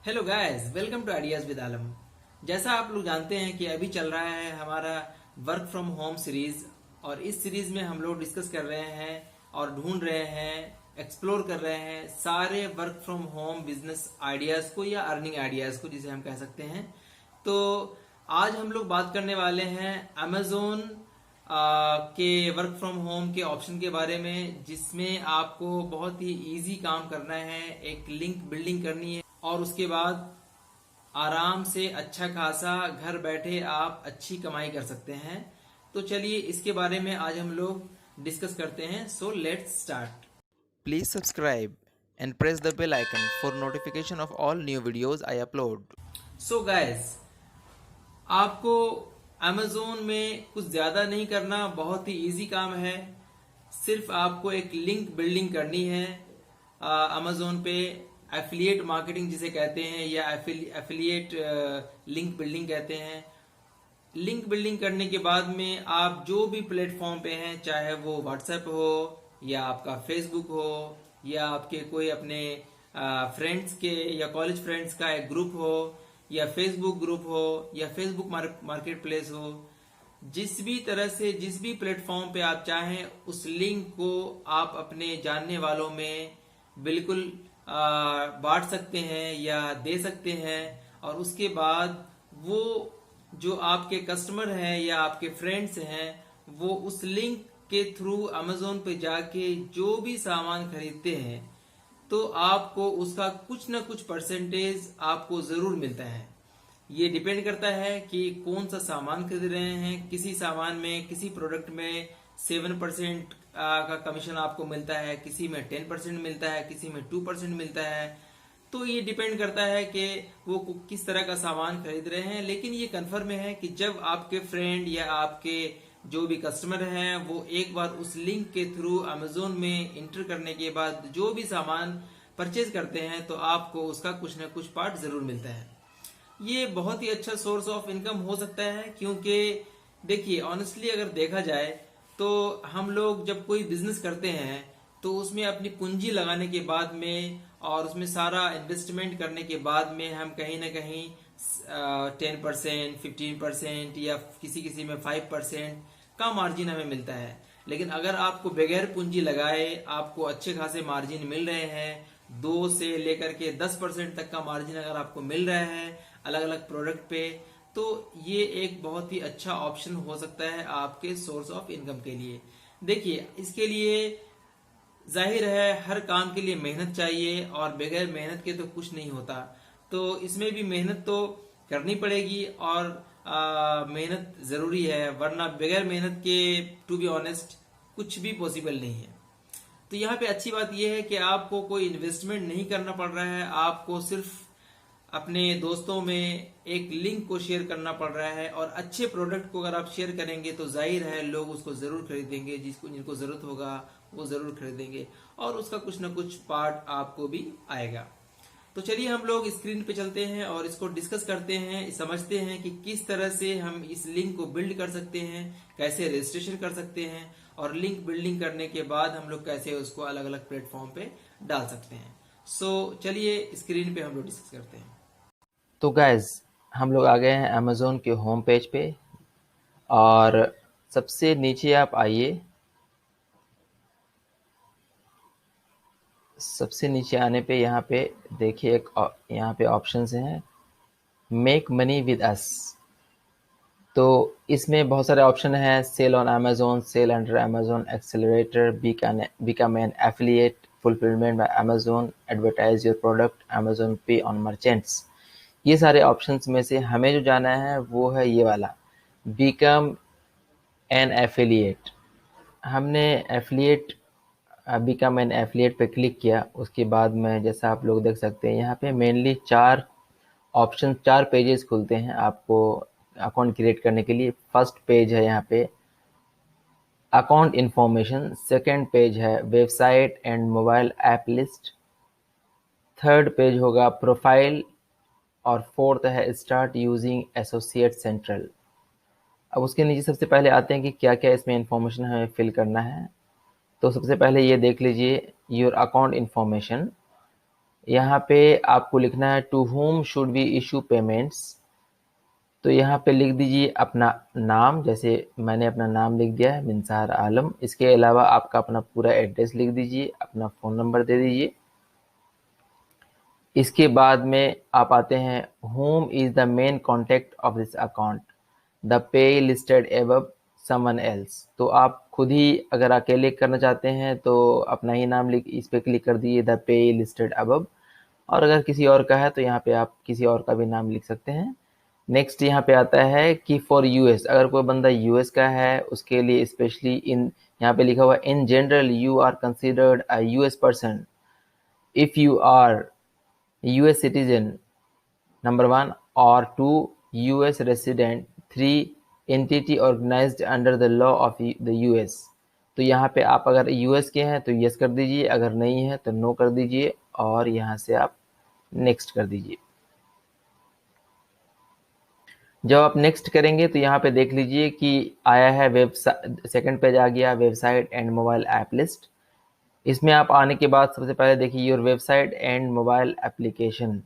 Hello guys, welcome to ideas with Alam. जैसा आप लोग जानते हैं कि अभी चल रहा है हमारा वर्क फ्रॉम होम सीरीज। और इस सीरीज में हम लोग डिस्कस कर रहे हैं और ढूंढ रहे हैं, एक्सप्लोर कर रहे हैं सारे work from home business ideas को या अर्निंग आइडियाज को, जिसे हम कह सकते हैं। तो आज हम लोग बात करने वाले हैं अमेजोन के वर्क फ्रॉम होम के ऑप्शन के बारे में, जिसमें आपको बहुत ही इजी काम करना है, एक लिंक बिल्डिंग करनी है और उसके बाद आराम से अच्छा खासा घर बैठे आप अच्छी कमाई कर सकते हैं। तो चलिए इसके बारे में आज हम लोग डिस्कस करते हैं। So let's start. Please subscribe and press the bell icon for notification of all new videos I upload. So guys, आपको अमेजोन में कुछ ज्यादा नहीं करना, बहुत ही इजी काम है। सिर्फ आपको एक लिंक बिल्डिंग करनी है अमेजोन पे। एफिलिएट मार्केटिंग जिसे कहते हैं, या एफिलिएट लिंक बिल्डिंग कहते हैं। लिंक बिल्डिंग करने के बाद में आप जो भी प्लेटफॉर्म पे हैं, चाहे वो व्हाट्सएप हो या आपका फेसबुक हो या आपके कोई अपने फ्रेंड्स के या कॉलेज फ्रेंड्स का एक ग्रुप हो या फेसबुक ग्रुप हो या फेसबुक मार्केट प्लेस हो, जिस भी तरह से जिस भी प्लेटफॉर्म पे आप चाहें उस लिंक को आप अपने जानने वालों में बिल्कुल बांट सकते हैं या दे सकते हैं। और उसके बाद वो जो आपके कस्टमर हैं या आपके फ्रेंड्स हैं, वो उस लिंक के थ्रू अमेजोन पे जाके जो भी सामान खरीदते हैं, तो आपको उसका कुछ ना कुछ परसेंटेज आपको जरूर मिलता है। ये डिपेंड करता है कि कौन सा सामान खरीद रहे हैं। किसी सामान में, किसी प्रोडक्ट में 7% का कमीशन आपको मिलता है, किसी में 10% मिलता है, किसी में 2% मिलता है। तो ये डिपेंड करता है कि वो किस तरह का सामान खरीद रहे हैं। लेकिन ये कंफर्म है कि जब आपके फ्रेंड या आपके जो भी कस्टमर हैं वो एक बार उस लिंक के थ्रू अमेजोन में इंटर करने के बाद जो भी सामान परचेज करते हैं, तो आपको उसका कुछ ना कुछ पार्ट जरूर मिलता है। ये बहुत ही अच्छा सोर्स ऑफ इनकम हो सकता है, क्योंकि देखिए ऑनेस्टली अगर देखा जाए तो हम लोग जब कोई बिजनेस करते हैं तो उसमें अपनी पूंजी लगाने के बाद में और उसमें सारा इन्वेस्टमेंट करने के बाद में हम कहीं ना कहीं 10%, 15% या किसी किसी में 5% का मार्जिन हमें मिलता है। लेकिन अगर आपको बगैर पूंजी लगाए आपको अच्छे खासे मार्जिन मिल रहे हैं, 2 से लेकर के 10% तक का मार्जिन अगर आपको मिल रहा है अलग अलग प्रोडक्ट पे, तो ये एक बहुत ही अच्छा ऑप्शन हो सकता है आपके सोर्स ऑफ इनकम के लिए। देखिए इसके लिए जाहिर है हर काम के लिए मेहनत चाहिए, और बगैर मेहनत के तो कुछ नहीं होता। तो इसमें भी मेहनत तो करनी पड़ेगी, और मेहनत जरूरी है, वरना बगैर मेहनत के टू बी ऑनेस्ट कुछ भी पॉसिबल नहीं है। तो यहाँ पे अच्छी बात यह है कि आपको कोई इन्वेस्टमेंट नहीं करना पड़ रहा है, आपको सिर्फ अपने दोस्तों में एक लिंक को शेयर करना पड़ रहा है। और अच्छे प्रोडक्ट को अगर आप शेयर करेंगे तो जाहिर है लोग उसको जरूर खरीदेंगे, जिनको जरूरत होगा वो जरूर खरीदेंगे, और उसका कुछ ना कुछ पार्ट आपको भी आएगा। तो चलिए हम लोग स्क्रीन पे चलते हैं और इसको डिस्कस करते हैं, समझते हैं कि किस तरह से हम इस लिंक को बिल्ड कर सकते हैं, कैसे रजिस्ट्रेशन कर सकते हैं, और लिंक बिल्डिंग करने के बाद हम लोग कैसे उसको अलग अलग प्लेटफॉर्म पे डाल सकते हैं। सो चलिए स्क्रीन पे हम लोग डिस्कस करते हैं। तो गाइज, हम लोग आ गए हैं अमेज़ोन के होम पेज पे। और सबसे नीचे आप आइए। सबसे नीचे आने पे यहाँ पे देखिए यहाँ पे ऑप्शंस हैं, मेक मनी विद अस। तो इसमें बहुत सारे ऑप्शन हैं, sell on Amazon, sell under Amazon, accelerator, become an affiliate, fulfilment by Amazon, advertise your product, Amazon pay on merchants. ये सारे ऑप्शंस में से हमें जो जाना है वो है ये वाला, बिकम एन एफिलिएट। हमने एफिलिएट बिकम एन एफिलिएट पे क्लिक किया। उसके बाद में जैसा आप लोग देख सकते हैं यहाँ पे मेनली 4 पेजेस खुलते हैं आपको अकाउंट क्रिएट करने के लिए। फर्स्ट पेज है यहाँ पे अकाउंट इन्फॉर्मेशन, सेकंड पेज है website and mobile app list, third page होगा प्रोफाइल, और फोर्थ है स्टार्ट यूजिंग एसोसिएट सेंट्रल। अब उसके नीचे सबसे पहले आते हैं कि क्या क्या इसमें इंफॉर्मेशन हमें फिल करना है। तो सबसे पहले ये देख लीजिए, योर अकाउंट इन्फॉर्मेशन। यहाँ पे आपको लिखना है to whom should we issue payments. तो यहाँ पे लिख दीजिए अपना नाम, जैसे मैंने अपना नाम लिख दिया है मिनसार आलम। इसके अलावा आपका अपना पूरा एड्रेस लिख दीजिए, अपना फ़ोन नंबर दे दीजिए। इसके बाद में आप आते हैं whom is the main contact of this account, the pay listed above, someone else। तो आप खुद ही अगर अकेले करना चाहते हैं तो अपना ही नाम लिख, इस पे क्लिक कर दीजिए the pay listed above। और अगर किसी और का है तो यहाँ पे आप किसी और का भी नाम लिख सकते हैं। नेक्स्ट यहाँ पे आता है कि फॉर यूएस, अगर कोई बंदा यूएस का है उसके लिए स्पेशली इन, यहाँ पे लिखा हुआ in general you are considered a US person if you are US citizen number 1 और 2 US resident 3 entity organised under the law of the US. तो यहाँ पे आप अगर यूएस के हैं तो यस कर दीजिए, अगर नहीं है तो नो कर दीजिए और यहाँ से आप नेक्स्ट कर दीजिए। जब आप नेक्स्ट करेंगे तो यहाँ पे देख लीजिए कि आया है वेबसाइट, सेकंड पेज आ गया website and mobile app list. इसमें आप आने के बाद सबसे पहले देखिए your website and mobile application.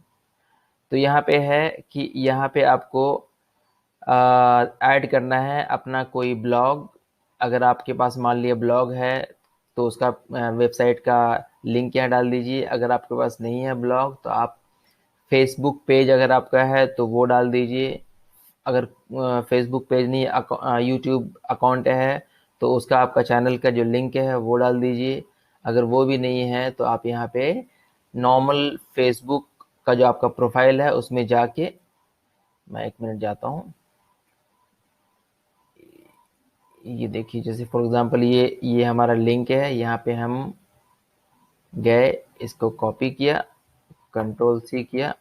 तो यहाँ पे है कि यहाँ पे आपको ऐड करना है अपना कोई ब्लॉग। अगर आपके पास मान लिया ब्लॉग है तो उसका वेबसाइट का लिंक यहाँ डाल दीजिए। अगर आपके पास नहीं है ब्लॉग तो आप फेसबुक पेज अगर आपका है तो वो डाल दीजिए। अगर फेसबुक पेज नहीं, यूट्यूब अकाउंट है तो उसका आपका चैनल का जो लिंक है वो डाल दीजिए। अगर वो भी नहीं है तो आप यहाँ पे नॉर्मल फेसबुक का जो आपका प्रोफाइल है उसमें जाके, मैं 1 मिनट जाता हूँ। ये देखिए जैसे फॉर एग्जांपल ये हमारा लिंक है, यहाँ पे हम गए, इसको कॉपी किया, कंट्रोल सी किया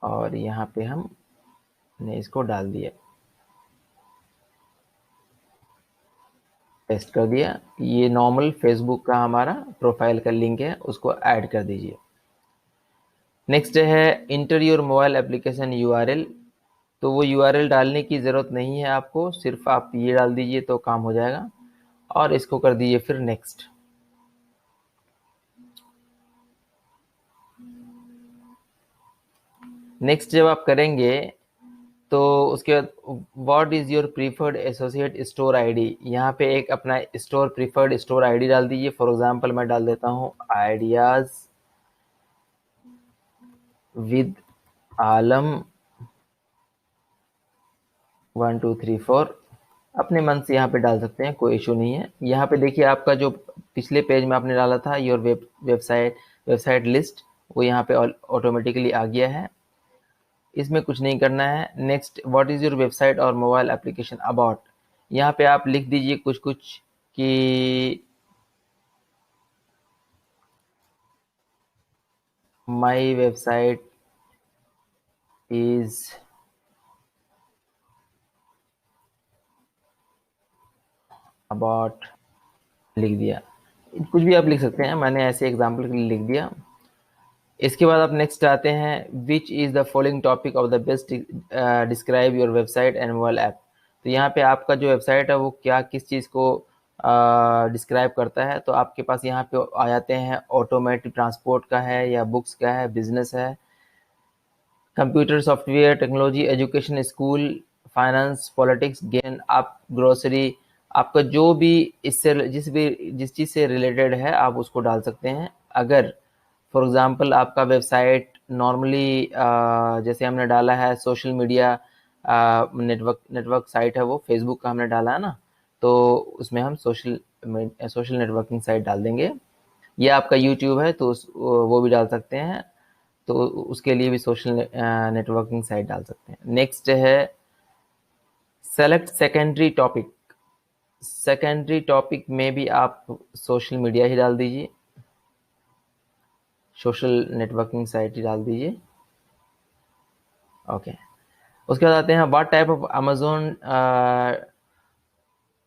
और यहाँ पे हमने इसको डाल दिया, पेस्ट कर दिया। ये नॉर्मल फेसबुक का हमारा प्रोफाइल का लिंक है, उसको ऐड कर दीजिए। नेक्स्ट है inter your mobile application URL. तो वो यूआरएल डालने की ज़रूरत नहीं है आपको, सिर्फ आप ये डाल दीजिए तो काम हो जाएगा और इसको कर दीजिए फिर नेक्स्ट। नेक्स्ट जब आप करेंगे तो उसके बाद what is your preferred associate store ID, यहाँ पे एक अपना स्टोर प्रीफर्ड स्टोर आईडी डाल दीजिए। फॉर एग्जांपल मैं डाल देता हूँ आइडियाज़ विद आलम 1 2 3 4। अपने मन से यहाँ पे डाल सकते हैं, कोई इशू नहीं है। यहाँ पे देखिए आपका जो पिछले पेज में आपने डाला था योर वेबसाइट लिस्ट, वो यहाँ पे ऑटोमेटिकली आ गया है, इसमें कुछ नहीं करना है। Next what is your website और मोबाइल एप्लीकेशन अबाउट, यहाँ पे आप लिख दीजिए कुछ कुछ कि माई वेबसाइट इज़ अबाउट, लिख दिया। कुछ भी आप लिख सकते हैं, मैंने ऐसे एग्जाम्पल के लिए लिख दिया। इसके बाद आप नेक्स्ट आते हैं which is the following topic of the best describe your website and mobile app. तो यहाँ पे आपका जो वेबसाइट है वो क्या किस चीज़ को डिस्क्राइब करता है, तो आपके पास यहाँ पे आ जाते हैं ऑटोमेटिक ट्रांसपोर्ट का है या बुक्स का है, बिजनेस है, computer software technology, education, school, finance, politics, game, आप ग्रोसरी, आपका जो भी इससे जिस चीज़ से रिलेटेड है आप उसको डाल सकते हैं। अगर फॉर एग्जांपल आपका वेबसाइट नॉर्मली जैसे हमने डाला है सोशल मीडिया नेटवर्क साइट है, वो फेसबुक का हमने डाला है ना, तो उसमें हम सोशल नेटवर्किंग साइट डाल देंगे। या आपका यूट्यूब है तो वो भी डाल सकते हैं, तो उसके लिए भी सोशल नेटवर्किंग साइट डाल सकते हैं। नेक्स्ट है select secondary topic. Secondary topic में भी आप सोशल मीडिया ही डाल दीजिए, सोशल नेटवर्किंग साइट ही डाल दीजिए। ओके, उसके बाद आते हैं what type of Amazon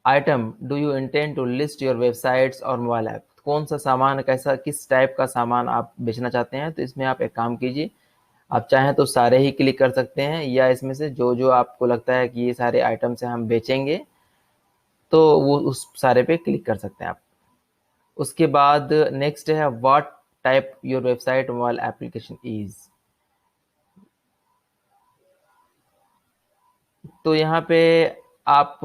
item do you intend to list your websites और मोबाइल ऐप। कौन सा सामान, कैसा किस टाइप का सामान आप बेचना चाहते हैं, तो इसमें आप एक काम कीजिए, आप चाहें तो सारे ही क्लिक कर सकते हैं या इसमें से जो जो आपको लगता है कि ये सारे आइटम से हम बेचेंगे तो वो उस सारे पे क्लिक कर सकते हैं आप। उसके बाद नेक्स्ट है what type your website mobile application is. तो यहाँ पे आप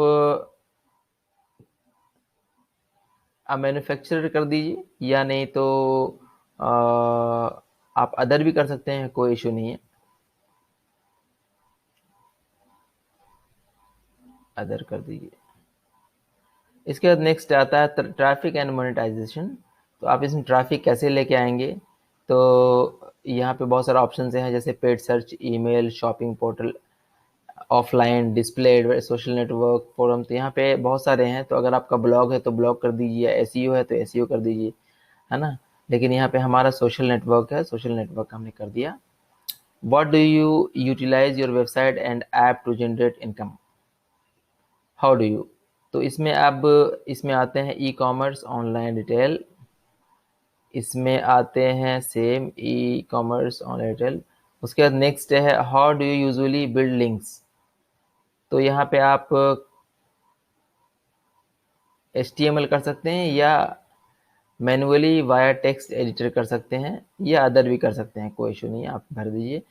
मैन्युफैक्चरर कर दीजिए, या नहीं तो आप अदर भी कर सकते हैं, कोई इशू नहीं है, अदर कर दीजिए। इसके बाद नेक्स्ट आता है ट्रैफिक एंड मोनेटाइजेशन। तो आप इसमें ट्रैफिक कैसे लेके आएंगे, तो यहाँ पे बहुत सारे ऑप्शन हैं, जैसे paid search, email, shopping portal, offline display, social network, forum. तो यहाँ पे बहुत सारे हैं। तो अगर आपका ब्लॉग है तो ब्लॉग कर दीजिए, एसईओ है तो एसईओ कर दीजिए, है ना। लेकिन यहाँ पे हमारा सोशल नेटवर्क है, सोशल नेटवर्क हमने कर दिया। What do you utilise your website and app to generate income, how do you. तो इसमें अब इसमें आते हैं ई कॉमर्स, ऑनलाइन रिटेल, इसमें आते हैं same e commerce, online retail. उसके बाद नेक्स्ट है how do you usually build links. तो यहाँ पे आप HTML कर सकते हैं, या मैनुअली वाया टेक्स्ट एडिटर कर सकते हैं, या अदर भी कर सकते हैं, कोई इशू नहीं है, आप भर दीजिए।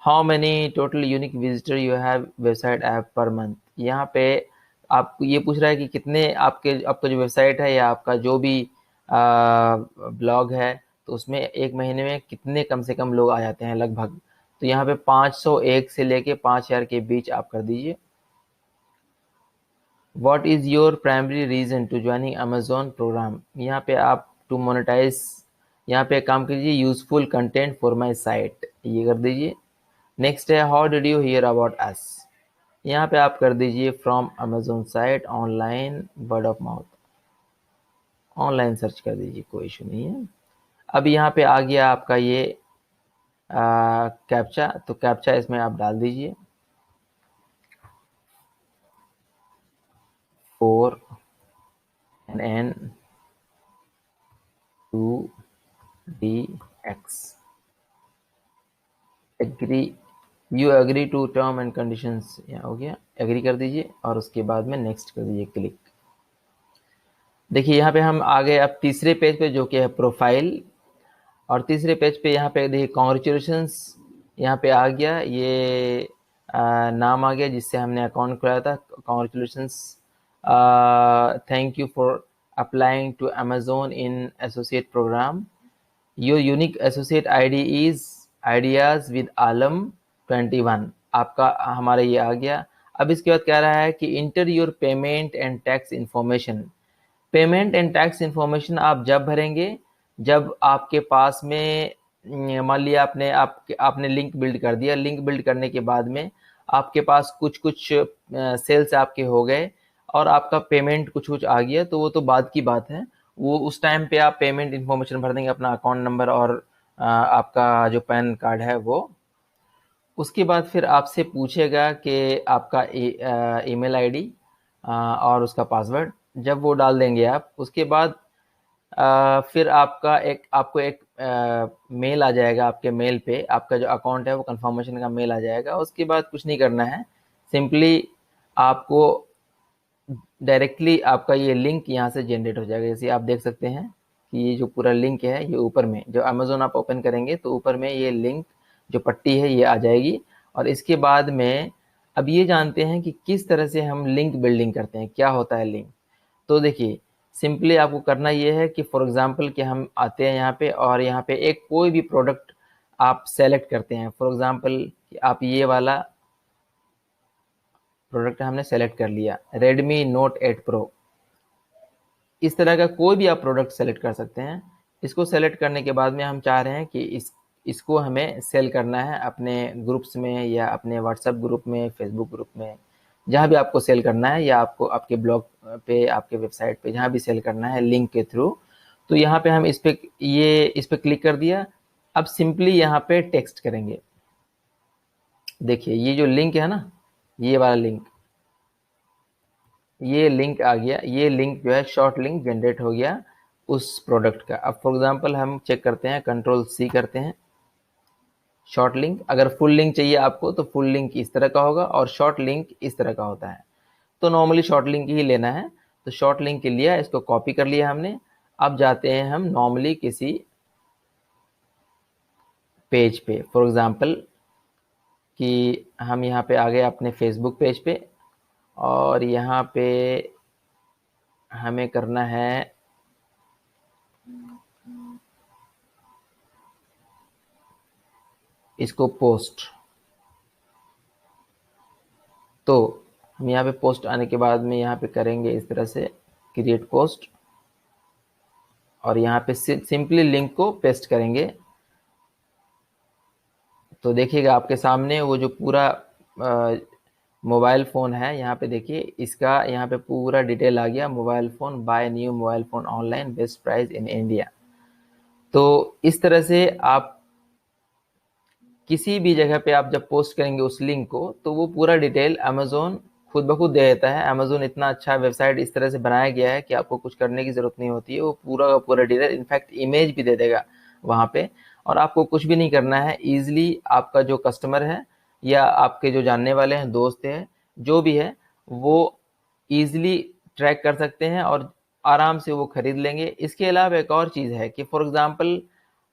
How many total unique visitor you have website app per month. यहाँ पे आपको ये पूछ रहा है कि कितने आपका जो वेबसाइट है या आपका जो भी ब्लॉग है, तो उसमें एक महीने में कितने कम से कम लोग आ जाते हैं लगभग। तो यहाँ पे 501 से लेके 5000 के बीच आप कर दीजिए। What is your primary reason to joining Amazon programme. यहाँ पे आप टू मोनेटाइज, यहाँ पे काम कीजिए useful content for my site, ये कर दीजिए। नेक्स्ट है how did you hear about us. यहाँ पे आप कर दीजिए from Amazon site, online, word of mouth, online search कर दीजिए, कोई इशू नहीं है। अब यहाँ पे आ गया आपका ये कैप्चा। तो कैप्चा इसमें आप डाल दीजिए 4NN2DX। Agree, you agree to term and conditions, यहाँ हो गया, एग्री कर दीजिए और उसके बाद में नेक्स्ट कर दीजिए क्लिक। देखिए यहाँ पे हम आ गए अब तीसरे पेज पे, जो कि है प्रोफाइल। और तीसरे पेज पे यहाँ पे देखिए कॉन्ग्रेचुलेशंस, यहाँ पे आ गया ये नाम आ गया जिससे हमने अकाउंट खुलाया था। Congratulations, thank you for applying to Amazon in associate program, your unique associate ID is ideas with Alam 21। आपका हमारा ये आ गया। अब इसके बाद कह रहा है कि inter your payment and tax information. Payment and tax information आप जब भरेंगे जब आपके पास में मान लिया आपने लिंक बिल्ड कर दिया। लिंक बिल्ड करने के बाद में आपके पास कुछ सेल्स आपके हो गए और आपका पेमेंट कुछ आ गया, तो वो तो बाद की बात है। वो उस टाइम पे आप पेमेंट इन्फॉर्मेशन भर देंगे, अपना अकाउंट नंबर और आपका जो पैन कार्ड है वो। उसके बाद फिर आपसे पूछेगा कि आपका ईमेल आईडी और उसका पासवर्ड। जब वो डाल देंगे आप, उसके बाद फिर आपको एक मेल आ जाएगा। आपके मेल पे आपका जो अकाउंट है वो कंफर्मेशन का मेल आ जाएगा। उसके बाद कुछ नहीं करना है, सिंपली आपको डायरेक्टली आपका ये लिंक यहाँ से जनरेट हो जाएगा। जैसे आप देख सकते हैं कि ये जो पूरा लिंक है ये ऊपर में, जो अमेजोन आप ओपन करेंगे तो ऊपर में ये लिंक जो पट्टी है ये आ जाएगी। और इसके बाद में अब ये जानते हैं कि किस तरह से हम लिंक बिल्डिंग करते हैं, क्या होता है लिंक। तो देखिए सिंपली आपको करना ये है कि फॉर एग्जांपल कि हम आते हैं यहाँ पे और यहाँ पे एक कोई भी प्रोडक्ट आप सेलेक्ट करते हैं। फॉर एग्जांपल कि आप ये वाला प्रोडक्ट हमने सेलेक्ट कर लिया, Redmi Note 8 Pro। इस तरह का कोई भी आप प्रोडक्ट सेलेक्ट कर सकते हैं। इसको सेलेक्ट करने के बाद में हम चाह रहे हैं कि इसको हमें सेल करना है अपने ग्रुप्स में या अपने व्हाट्सएप ग्रुप में, फेसबुक ग्रुप में, जहाँ भी आपको सेल करना है, या आपको आपके ब्लॉग पे, आपके वेबसाइट पे, जहाँ भी सेल करना है लिंक के थ्रू। तो यहाँ पे हम इस पे क्लिक कर दिया। अब सिंपली यहाँ पे टेक्स्ट करेंगे। देखिए ये जो लिंक है ना, ये वाला लिंक, ये लिंक आ गया। ये लिंक जो है शॉर्ट लिंक जनरेट हो गया उस प्रोडक्ट का। अब फॉर एग्जांपल हम चेक करते हैं, कंट्रोल C करते हैं, शॉर्ट लिंक। अगर फुल लिंक चाहिए आपको तो फुल लिंक इस तरह का होगा और शॉर्ट लिंक इस तरह का होता है। तो नॉर्मली शॉर्ट लिंक ही लेना है। तो शॉर्ट लिंक के लिए इसको कॉपी कर लिया हमने। अब जाते हैं हम नॉर्मली किसी पेज पे। फॉर एग्जांपल कि हम यहाँ पे आ गए अपने फेसबुक पेज पे, और यहाँ पे हमें करना है इसको पोस्ट। तो हम यहाँ पे पोस्ट आने के बाद में यहाँ पे करेंगे इस तरह से क्रिएट पोस्ट, और यहाँ पे सिंपली लिंक को पेस्ट करेंगे। तो देखिएगा आपके सामने वो जो पूरा मोबाइल फ़ोन है, यहाँ पे देखिए इसका यहाँ पे पूरा डिटेल आ गया, mobile phone, buy new mobile phone online, best price in India. तो इस तरह से आप किसी भी जगह पे आप जब पोस्ट करेंगे उस लिंक को, तो वो पूरा डिटेल अमेज़न खुद ब खुद दे देता है। अमेज़न इतना अच्छा वेबसाइट इस तरह से बनाया गया है कि आपको कुछ करने की ज़रूरत नहीं होती है, वो पूरा का पूरा डिटेल, इनफैक्ट इमेज भी दे देगा वहाँ पे, और आपको कुछ भी नहीं करना है। ईज़िली आपका जो कस्टमर है या आपके जो जानने वाले हैं, दोस्त हैं, जो भी है, वो ईज़िली ट्रैक कर सकते हैं और आराम से वो खरीद लेंगे। इसके अलावा एक और चीज़ है कि फॉर एग्ज़ाम्पल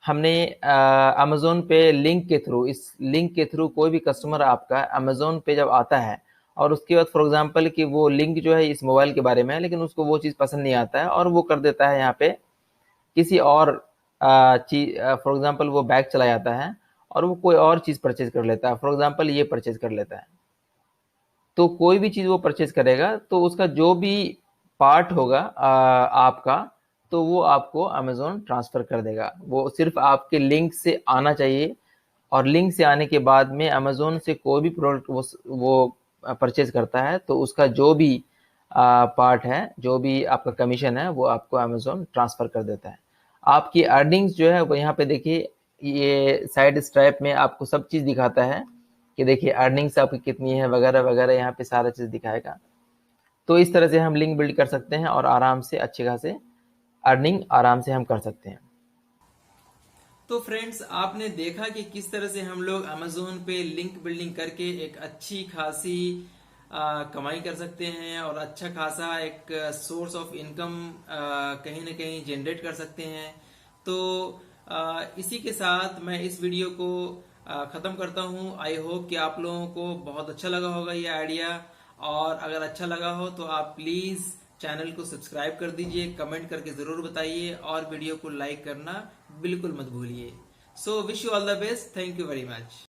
हमने अमेज़न पे लिंक के थ्रू, इस लिंक के थ्रू कोई भी कस्टमर आपका अमेज़न पे जब आता है, और उसके बाद फॉर एग्जांपल कि वो लिंक जो है इस मोबाइल के बारे में है, लेकिन उसको वो चीज़ पसंद नहीं आता है और वो कर देता है यहाँ पे किसी और चीज, फॉर एग्जांपल वो बैग चला जाता है और वो कोई और चीज़ परचेज कर लेता है, फॉर एग्जांपल ये परचेज कर लेता है। तो कोई भी चीज़ वो परचेज करेगा तो उसका जो भी पार्ट होगा आपका, तो वो आपको अमेज़न ट्रांसफ़र कर देगा। वो सिर्फ आपके लिंक से आना चाहिए, और लिंक से आने के बाद में अमेज़न से कोई भी प्रोडक्ट वो परचेज करता है, तो उसका जो भी पार्ट है, जो भी आपका कमीशन है, वो आपको अमेज़न ट्रांसफ़र कर देता है। आपकी अर्निंग्स जो है वो यहाँ पे देखिए, ये साइड स्ट्राइप में आपको सब चीज़ दिखाता है कि देखिए अर्निंग्स आपकी कितनी है वगैरह वगैरह, यहाँ पे सारा चीज़ दिखाएगा। तो इस तरह से हम लिंक बिल्ड कर सकते हैं और आराम से अच्छे खासे अर्निंग आराम से हम कर सकते हैं। तो फ्रेंड्स, आपने देखा कि किस तरह से हम लोग अमेज़ोन पे लिंक बिल्डिंग करके एक अच्छी खासी कमाई कर सकते हैं और अच्छा खासा एक सोर्स ऑफ इनकम कहीं ना कहीं जनरेट कर सकते हैं। तो इसी के साथ मैं इस वीडियो को ख़त्म करता हूँ। आई होप कि आप लोगों को बहुत अच्छा लगा होगा ये आइडिया, और अगर अच्छा लगा हो तो आप प्लीज़ चैनल को सब्सक्राइब कर दीजिए, कमेंट करके ज़रूर बताइए, और वीडियो को लाइक करना बिल्कुल मत भूलिए। So wish you all the best, thank you very much.